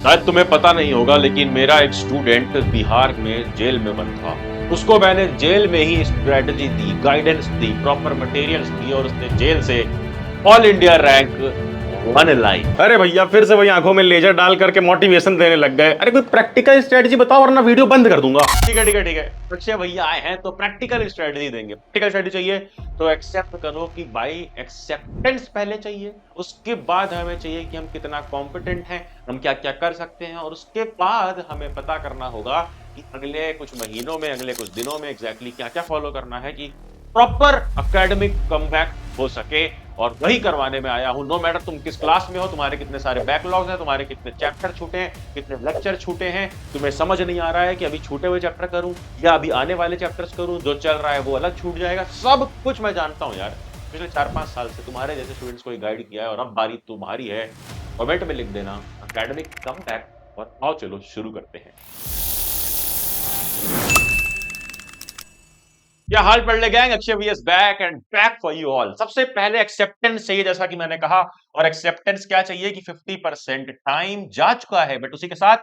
शायद तुम्हें पता नहीं होगा लेकिन मेरा एक स्टूडेंट बिहार में जेल में बंद था। उसको मैंने जेल में ही स्ट्रेटजी दी, गाइडेंस दी, प्रॉपर मटेरियल्स दिए और उसने जेल से ऑल इंडिया रैंक 1 लाई। अरे भैया फिर से वही आंखों में लेजर डाल करके मोटिवेशन देने लग गए। अरे कोई प्रैक्टिकल स्ट्रेटजी बताओ वरना वीडियो बंद कर दूंगा। ठीक है ठीक है ठीक है, अक्षय भैया आए हैं तो प्रैक्टिकल स्ट्रेटजी देंगे। प्रैक्टिकल स्ट्रेटजी चाहिए तो एक्सेप्ट करो कि भाई एक्सेप्टेंस पहले चाहिए, उसके बाद हमें चाहिए कि हम कितना कॉम्पिटेंट हैं, हम क्या क्या कर सकते हैं, और उसके बाद हमें पता करना होगा कि अगले कुछ महीनों में, अगले कुछ दिनों में एग्जैक्टली क्या क्या फॉलो करना है कि प्रॉपर एकेडमिक कमबैक हो सके। और वही करवाने में आया हूं। नो मैटर तुम किस क्लास में हो, तुम्हारे कितने सारे बैकलॉग्स हैं, तुम्हारे कितने चैप्टर छूटे हैं, कितने लेक्चर छूटे हैं, तुम्हें समझ नहीं आ रहा है कि अभी छूटे हुए चैप्टर करूं या अभी आने वाले चैप्टर्स करूं, जो चल रहा है वो अलग छूट जाएगा। सब कुछ मैं जानता हूं यार, पिछले 4-5 साल से तुम्हारे जैसे स्टूडेंट्स को गाइड किया है और अब बारी तुम्हारी है। कमेंट में लिख देना एकेडमिक कमबैक और आओ चलो शुरू करते हैं। क्या हाल पढ़ ले gang, Akshay VS back and back for you all. सबसे पहले एक्सेप्टेंस चाहिए जैसा कि मैंने कहा, और एक्सेप्टेंस क्या चाहिए कि 50% टाइम जा चुका है, बट उसी के साथ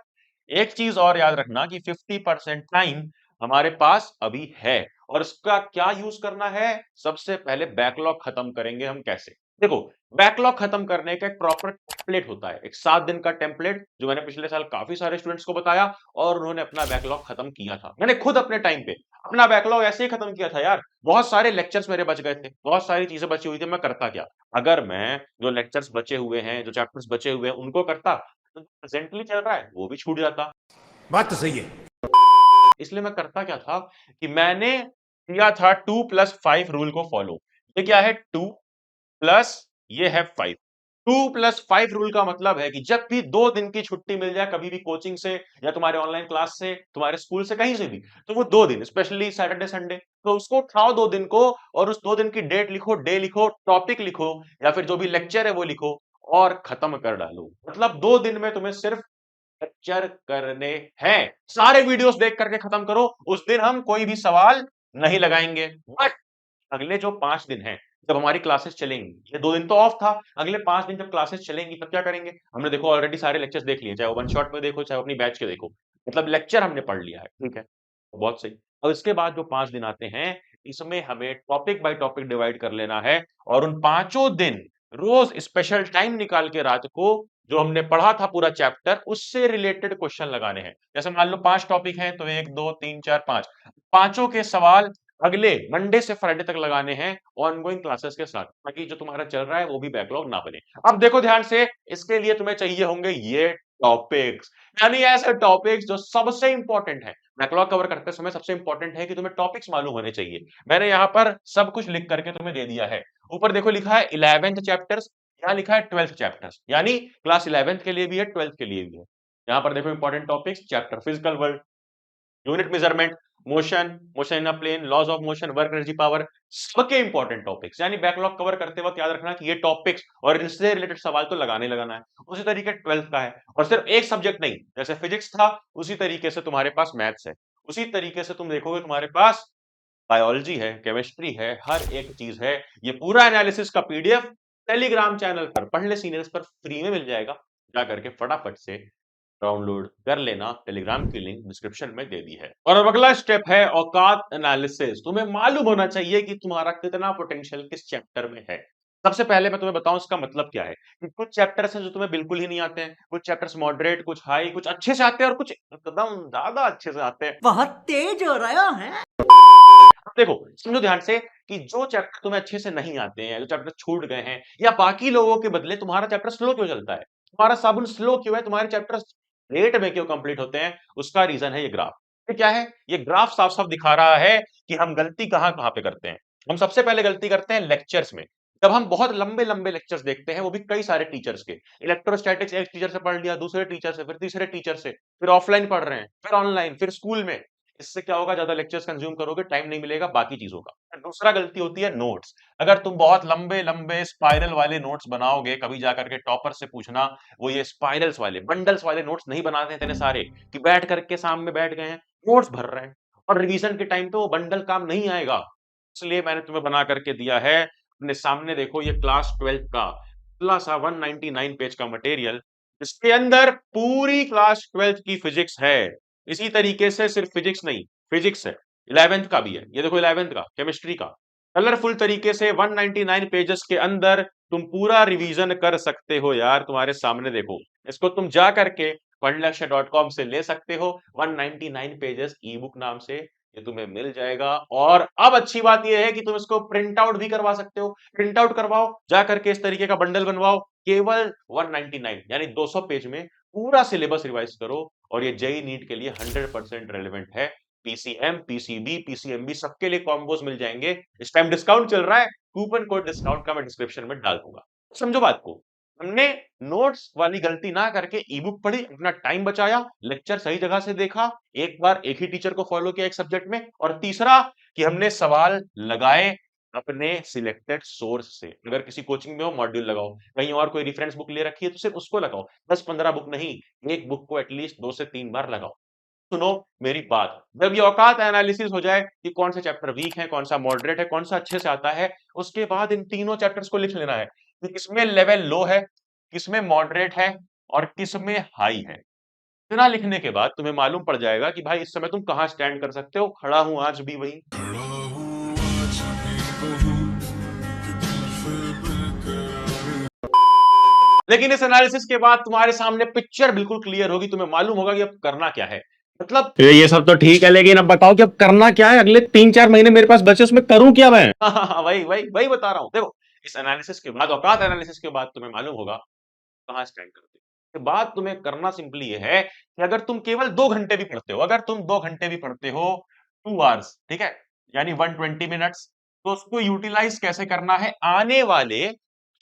एक चीज और याद रखना कि 50% टाइम हमारे पास अभी है और उसका क्या यूज करना है। सबसे पहले बैकलॉग खत्म करेंगे हम कैसे। देखो, बैकलॉग खत्म करने का एक प्रॉपर टेम्पलेट होता है, एक 7 दिन का टेम्पलेट जो मैंने पिछले साल काफी सारे स्टूडेंट्स को बताया और उन्होंने अपना बैकलॉग खत्म किया था। मैंने खुद अपने टाइम पे अपना बैकलॉग ऐसे ही खत्म किया था यार। बहुत सारे लेक्चर्स मेरे बच गए थे, बहुत सारी चीजें बची हुई थी। मैं करता क्या, अगर मैं जो लेक्चर्स बचे हुए हैं, जो चैप्टर्स बचे हुए हैं उनको करता तो प्रेजेंटली चल रहा है वो भी छूट जाता। बात तो सही है। इसलिए मैं करता क्या था कि मैंने किया था 2+5 रूल को फॉलो। ये क्या है, 2 प्लस ये है 5। 2+5 रूल का मतलब है कि जब भी 2 दिन की छुट्टी मिल जाए, कभी भी कोचिंग से या तुम्हारे ऑनलाइन क्लास से, तुम्हारे स्कूल से, कहीं से भी, तो वो 2 दिन, स्पेशली सैटरडे संडे, तो उसको उठाओ 2 दिन को और उस 2 दिन की डेट लिखो, डे लिखो, टॉपिक लिखो या फिर जो भी लेक्चर है वो लिखो और खत्म कर डालो। मतलब 2 दिन में तुम्हें सिर्फ लेक्चर करने हैं। सारे वीडियोस देख करके खत्म करो। उस दिन हम कोई भी सवाल नहीं लगाएंगे। बट अगले जो 5 दिन हैं, जब हमारी क्लासेस चलेंगी, ये 2 दिन तो ऑफ था, अगले 5 दिन जब क्लासेस चलेंगी तब क्या करेंगे। हमने देखो ऑलरेडी सारे लेक्चर्स देख लिए, चाहे वो वन शॉट में देखो चाहे अपनी बैच के देखो, मतलब लेक्चर हमने पढ़ लिया है, ठीक है, बहुत सही। और इसके बाद जो 5 दिन आते हैं, इसमें हमें टॉपिक बाय टॉपिक डिवाइड कर लेना है और उन पांचों दिन रोज स्पेशल टाइम निकाल के रात को जो हमने पढ़ा था पूरा चैप्टर उससे रिलेटेड क्वेश्चन लगाने हैं। जैसे मान लो 5 टॉपिक हैं तो 1 2 3 4 5, पांचों के सवाल अगले मंडे से फ्राइडे तक लगाने हैं ऑनगोइंग क्लासेस के साथ, ताकि जो तुम्हारा चल रहा है वो भी बैकलॉग ना बने। अब देखो ध्यान से, इसके लिए तुम्हें चाहिए होंगे ये टॉपिक्स, यानी ऐसे टॉपिक्स जो सबसे इंपॉर्टेंट है। बैकलॉग कवर करते समय सबसे इंपॉर्टेंट है कि तुम्हें टॉपिक्स मालूम होने चाहिए। मैंने यहाँ पर सब कुछ लिख करके तुम्हें दे दिया है। ऊपर देखो लिखा है 11th चैप्टर्स, यहाँ लिखा है 12th चैप्टर्स, यानी क्लास 11th के लिए भी है, 12th के लिए भी है। यहाँ पर देखो important topics, chapter physical world, unit measurement, motion, motion in a plane, laws of motion, work energy power, सबके इंपॉर्टेंट टॉपिक्स। यानी बैकलॉग कवर करते वक्त याद रखना कि ये टॉपिक्स और इनसे रिलेटेड सवाल तो लगाना ही लगाना है। उसी तरीके 12th का है, और सिर्फ एक सब्जेक्ट नहीं, जैसे फिजिक्स था उसी तरीके से तुम्हारे पास मैथ्स है, उसी तरीके से तुम देखोगे तुम्हारे पास बायोलॉजी है, केमिस्ट्री है, हर एक चीज है। ये पूरा एनालिसिस का पीडीएफ टेलीग्राम चैनल पर पढ़ ले सीनियर्स पर फ्री में मिल जाएगा। जा करके फटाफट से डाउनलोड कर लेना, टेलीग्राम की लिंक डिस्क्रिप्शन में दे दी है। और अब अगला स्टेप है औकात एनालिसिस। तुम्हें मालूम होना चाहिए कि तुम्हारा कितना पोटेंशियल किस चैप्टर में है। सबसे पहले मैं तुम्हें बताऊं इसका मतलब क्या है कि कुछ चैप्टर्स हैं जो तुम्हें बिल्कुल ही नहीं आते हैं, कुछ चैप्टर्स मॉडरेट, कुछ हाई, कुछ अच्छे से आते हैं और कुछ एकदम ज्यादा अच्छे से आते हैं। बहुत तेज हो रहा है। अब देखो, समझो ध्यान से कि जो चैप्टर तुम्हें अच्छे से नहीं आते हैं, जो चैप्टर छूट गए हैं, या बाकी लोगों के बदले तुम्हारा चैप्टर स्लो क्यों चलता है, तुम्हारा साबुन स्लो क्यों है, तुम्हारे चैप्टर लेट में क्यों कंप्लीट होते हैं, उसका रीजन है ये ग्राफ। ये क्या है, ये ग्राफ साफ साफ दिखा रहा है कि हम गलती कहां कहां पे करते हैं। हम सबसे पहले गलती करते हैं लेक्चर्स में। जब हम बहुत लंबे लंबे लेक्चर्स देखते हैं, वो भी कई सारे टीचर्स के, इलेक्ट्रोस्टैटिक्स एक टीचर से पढ़ लिया, दूसरे टीचर से, फिर तीसरे टीचर से, फिर ऑफलाइन पढ़ रहे हैं, फिर ऑनलाइन, फिर स्कूल में। इससे क्या होगा, ज्यादा लेक्चर्स कंज्यूम करोगे, टाइम नहीं मिलेगा बाकी चीजों का। दूसरा गलती होती है नोट्स। अगर तुम बहुत लंबे लंबे स्पाइरल वाले नोट्स बनाओगे, कभी जाकर के टॉपर से पूछना, वो ये स्पाइरल्स वाले, बंडल्स वाले नोट्स नहीं बनाते हैं इतने सारे कि बैठ करके सामने बैठ गए हैं, नोट्स भर रहे हैं, और रिवीजन के टाइम पे वो बंडल काम नहीं आएगा। इसलिए मैंने तुम्हें बना करके दिया है, अपने सामने देखो, ये क्लास 12th का पतला सा 199 पेज का मटेरियल, इसके अंदर पूरी क्लास 12th की फिजिक्स है। इसी तरीके से सिर्फ फिजिक्स नहीं, फिजिक्स है, 11th का भी है। ये देखो 11th का, केमिस्ट्री का। कलरफुल तरीके से 199 पेजेस के अंदर तुम पूरा रिवीजन कर सकते हो यार, तुम्हारे सामने देखो। इसको तुम जा करके पढ़लक्ष्य.com से ले सकते हो, 199 पेजेस ई बुक नाम से ये तुम्हें मिल जाएगा। और अब अच्छी बात ये है कि तुम इसको प्रिंट आउट भी करवा सकते हो। प्रिंट आउट करवाओ, जा करके इस तरीके का बंडल बनवाओ, केवल 199 यानी 200 पेज में पूरा सिलेबस रिवाइज करो। और ये जेईई नीट के लिए 100% रेलेवेंट है। पीसीएम, पीसीबी, पीसीएमबी सबके लिए कॉम्बोज मिल जाएंगे। इस टाइम डिस्काउंट चल रहा है, कूपन कोड डिस्काउंट का मैं डिस्क्रिप्शन में डाल दूंगा। समझो बात को, हमने नोट्स वाली गलती ना करके ई बुक पढ़ी, अपना टाइम बचाया, लेक्चर सही जगह से देखा, एक बार एक ही टीचर को फॉलो किया एक सब्जेक्ट में। और तीसरा कि हमने सवाल लगाए अपने सिलेक्टेड सोर्स से। अगर किसी कोचिंग में हो मॉड्यूल लगाओ, कहीं और कोई रेफरेंस बुक ले रखी है तो सिर्फ उसको लगाओ, 10-15 बुक नहीं, एक बुक को एटलीस्ट 2 से 3 बार लगाओ। सुनो मेरी बात, जब ये औकात एनालिसिस हो जाए कि कौन से चैप्टर वीक है, कौन सा मॉडरेट है, कौन सा अच्छे से आता है, उसके बाद इन तीनों चैप्टर्स को लिख लेना है कि किसमें लेवल लो है, किसमें मॉडरेट है और किसमें हाई है। इतना लिखने के बाद तुम्हें मालूम पड़ जाएगा कि भाई इस समय तुम कहां स्टैंड कर सकते हो। खड़ा हूं आज भी वही। लेकिन इस एनालिसिस के बाद तुम्हारे सामने पिक्चर बिल्कुल क्लियर होगी, तुम्हें मालूम होगा कि अब करना क्या है। मतलब ये सब तो ठीक है, लेकिन अब बताओ कि अब करना क्या है? अगले 3-4 महीने मेरे पास बचे, उसमें करूं क्या मैं? वही वही वही बता रहा हूं। देखो, इस एनालिसिस के बाद, औकात एनालिसिस के बाद तुम्हें मालूम होगा कहां स्टैंड करते हो। इसके बाद तुम्हें करना सिंपली ये है कि अगर तुम केवल 2 घंटे भी पढ़ते हो, अगर तुम 2 घंटे भी पढ़ते हो, 2 आवर्स, ठीक है, यानी 120 मिनट्स, तो उसको यूटिलाइज कैसे करना है आने वाले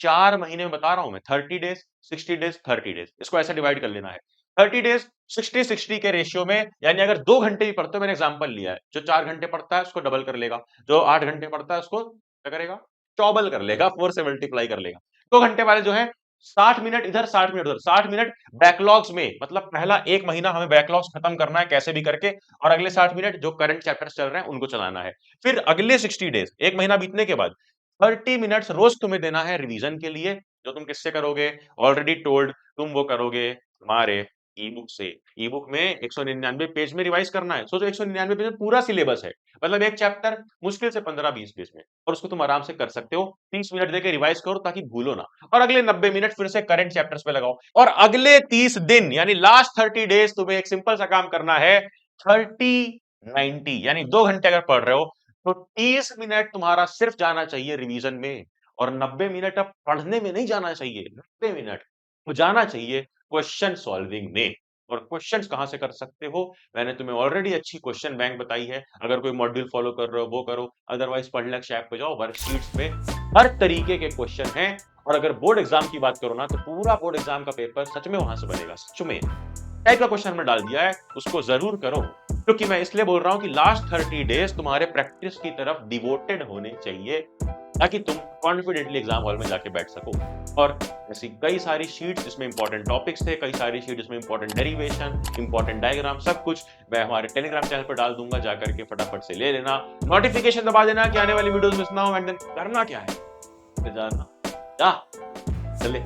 4 महीने में बता रहा हूं मैं। 30 डेज, 60 डेज, 30 डेज, इसको ऐसे डिवाइड कर लेना है। 30 डेज 60-60 के रेशियो में, यानी अगर 2 घंटे भी पढ़ते हो, मैंने एग्जांपल लिया है, जो 4 घंटे पढ़ता है उसको डबल कर लेगा, जो 8 घंटे पढ़ता है उसको क्या करेगा, चौबल कर लेगा, 4 से मल्टीप्लाई कर लेगा। 2 घंटे वाले जो है 60 मिनट इधर, 60 मिनट उधर, 60 मिनट बैकलॉग्स में, मतलब पहला 1 महीना हमें बैकलॉग्स खत्म करना है कैसे भी करके, और अगले 60 मिनट जो करंट चैप्टर्स चल रहे हैं उनको चलाना है। फिर अगले 60 डेज, 1 महीना बीतने के बाद 30 मिनट्स रोज तुम्हें देना है रिवीजन के लिए, जो तुम किससे करोगे, ऑलरेडी टोल्ड, तुम वो करोगे हमारे ई बुक से। ई बुक में 199 पेज में रिवाइज करना है। सोचो 199 पेज में पूरा सिलेबस है, मतलब एक चैप्टर मुश्किल से 15-20 पेज में, और उसको तुम आराम से कर सकते हो। 30 मिनट देके रिवाइज करो ताकि भूलो ना, और अगले 90 मिनट फिर से करंट चैप्टर्स पे लगाओ। और अगले 30 दिन यानी लास्ट 30 डेज तुम्हें एक सिंपल सा काम करना है, 30-90 यानी 2 घंटे अगर पढ़ रहे हो तो 30 मिनट तुम्हारा सिर्फ जाना चाहिए रिवीजन में, और 90 मिनट अब पढ़ने में नहीं जाना चाहिए। 90 मिनट तो जाना चाहिए क्वेश्चन सॉल्विंग में। और क्वेश्चंस कहां से कर सकते हो, मैंने तुम्हें ऑलरेडी अच्छी क्वेश्चन बैंक बताई है। अगर कोई मॉड्यूल फॉलो कर रहे हो वो करो, अदरवाइज पढ़लक्ष्य ऐप पे जाओ, वर्कशीट्स में हर तरीके के क्वेश्चन हैं। और अगर बोर्ड एग्जाम की बात करो ना, तो पूरा बोर्ड एग्जाम का पेपर सच में वहां से बनेगा, सच में। टाइप का क्वेश्चन में डाल दिया है, उसको जरूर करो, क्योंकि मैं इसलिए बोल रहा हूं कि लास्ट 30 डेज तुम्हारे प्रैक्टिस की तरफ डिवोटेड होने चाहिए, ताकि तुम कॉन्फिडेंटली एग्जाम हॉल में जाके बैठ सको। और ऐसी कई सारी शीट्स जिसमें इंपॉर्टेंट टॉपिक्स थे, कई सारी शीट जिसमें इंपॉर्टेंट डेरिवेशन, इंपॉर्टेंट डायग्राम, सब कुछ मैं हमारे टेलीग्राम चैनल पर डाल दूंगा, जाकर के फटाफट से ले लेना। नोटिफिकेशन दबा देना कि आने वाली वीडियोस मिस ना हो। एंड देन करना क्या है, जाना जा